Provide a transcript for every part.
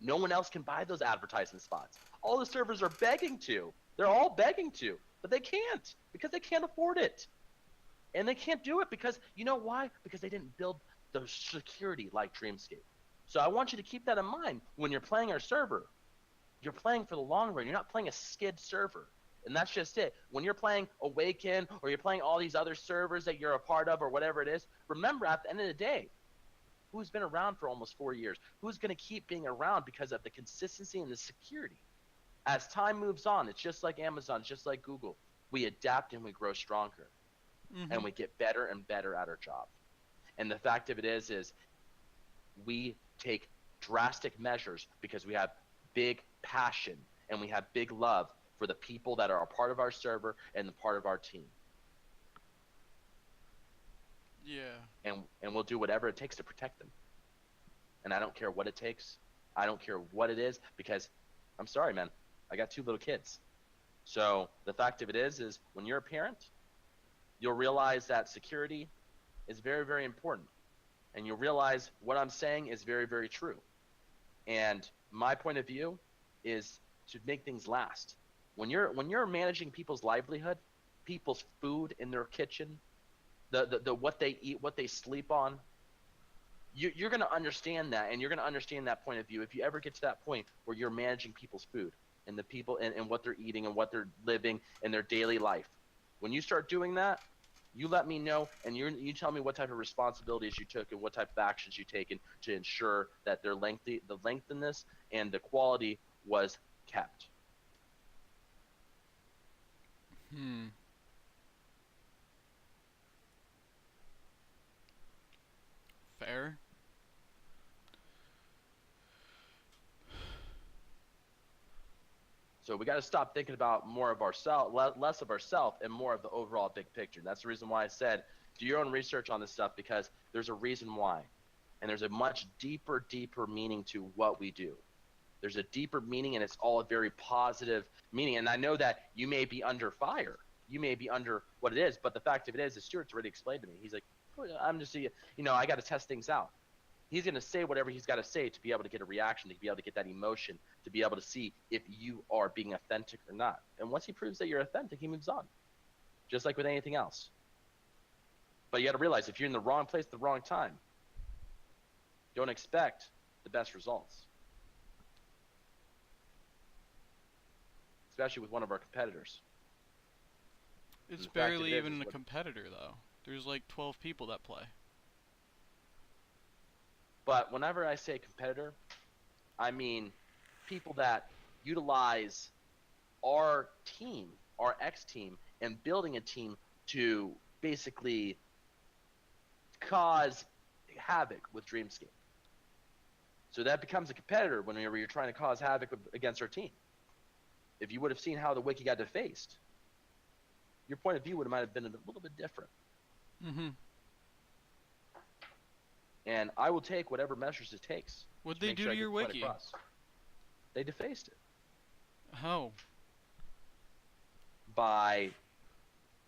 No one else can buy those advertising spots. All the servers are begging to. They're all begging to, but they can't because they can't afford it. And they can't do it because, you know why? Because they didn't build the security like Dreamscape. So I want you to keep that in mind when you're playing our server. You're playing for the long run. You're not playing a skid server. And that's just it. When you're playing Awaken or you're playing all these other servers that you're a part of or whatever it is, remember at the end of the day, who's been around for almost 4 years? Who's going to keep being around because of the consistency and the security? As time moves on, it's just like Amazon, it's just like Google. We adapt and we grow stronger. And we get better and better at our job. And the fact of it is we take drastic measures because we have big passion and we have big love for the people that are a part of our server and the part of our team. Yeah. And we'll do whatever it takes to protect them. And I don't care what it takes. I don't care what it is because I'm sorry, man. I got 2 little kids. So the fact of it is when you're a parent, you'll realize that security is very, very important. And you'll realize what I'm saying is very, very true. And my point of view is to make things last. When you're managing people's livelihood, people's food in their kitchen, the what they eat, what they sleep on, you're going to understand that, and you're going to understand that point of view if you ever get to that point where you're managing people's food and the people and what they're eating and what they're living in their daily life. When you start doing that, you let me know, and you tell me what type of responsibilities you took and what type of actions you taken to ensure that the lengthiness and the quality was kept. Fair. So we got to stop thinking about more of ourselves, less of ourselves, and more of the overall big picture. That's the reason why I said do your own research on this stuff, because there's a reason why, and there's a much deeper meaning to what we do. There's a deeper meaning, and it's all a very positive meaning. And I know that you may be under fire, you may be under what it is, but the fact of it is, Stuart's already explained to me. He's like, I'm just, I got to test things out. He's going to say whatever he's got to say to be able to get a reaction, to be able to get that emotion, to be able to see if you are being authentic or not. And once he proves that you're authentic, he moves on, just like with anything else. But you got to realize, if you're in the wrong place at the wrong time, don't expect the best results, especially with one of our competitors. It's barely even a competitor, though. There's like 12 people that play. But whenever I say competitor, I mean people that utilize our team, our X team, and building a team to basically cause havoc with Dreamscape. So that becomes a competitor whenever you're trying to cause havoc against our team. If you would have seen how the wiki got defaced, your point of view might have been a little bit different. And I will take whatever measures it takes. What'd they do to your wiki? They defaced it. How? By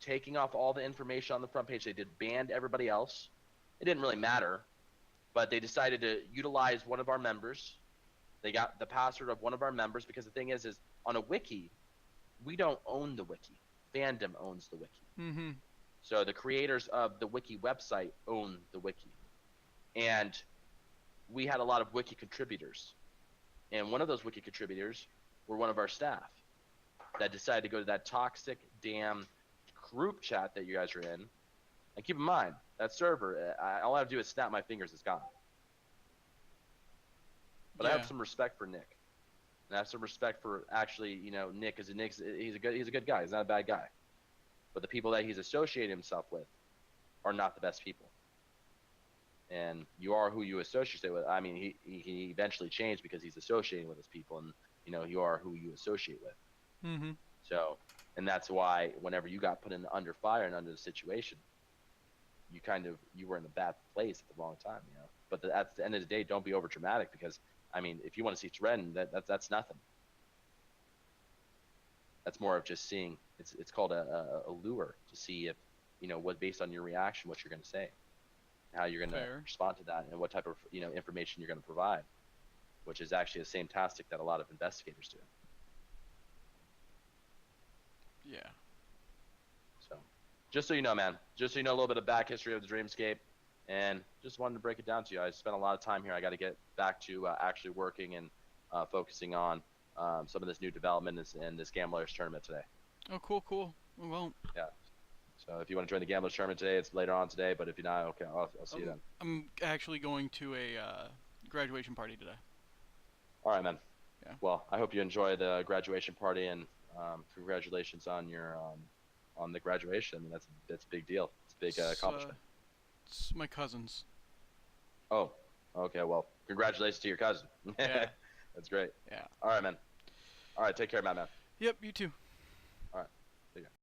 taking off all the information on the front page. They did banned everybody else. It didn't really matter, but they decided to utilize one of our members. They got the password of one of our members, because the thing is on a wiki, we don't own the wiki. Fandom owns the wiki. So the creators of the wiki website own the wiki. And we had a lot of wiki contributors. And one of those wiki contributors were one of our staff that decided to go to that toxic damn group chat that you guys are in. And keep in mind, that server, all I have to do is snap my fingers, it's gone. But I have some respect for Nick. And I have some respect for actually, Nick, because he's a good guy. He's not a bad guy. But the people that he's associated himself with are not the best people. And you are who you associate with. I mean, he eventually changed because he's associating with his people, and you are who you associate with. So, and that's why whenever you got put in under fire and under the situation, you were in a bad place at the wrong time, But at the end of the day, don't be over dramatic, because I mean, if you want to see trend, that's nothing. That's more of just seeing. It's called a lure to see if what, based on your reaction, what you're going to say, how you're going to respond to that, and what type of information you're going to provide. which is actually the same tactic that a lot of investigators do. Yeah. So, just so you know, man, just so you know a little bit of back history of the Dreamscape, and just wanted to break it down to you. I spent a lot of time here. I got to get back to actually working and focusing on some of this new development in this Gamblers tournament today. Oh, cool, cool. Well. Yeah. So if you want to join the Gamblers tournament today, it's later on today. But if you're not, okay, I'll see you then. I'm actually going to a graduation party today. All right, man. Yeah. Well, I hope you enjoy the graduation party, and congratulations on your on the graduation. I mean, that's a big deal. It's a big accomplishment. It's my cousin's. Oh, okay. Well, congratulations to your cousin. Yeah. That's great. Yeah. All right, man. All right, take care, man. Yep, you too. All right. See ya.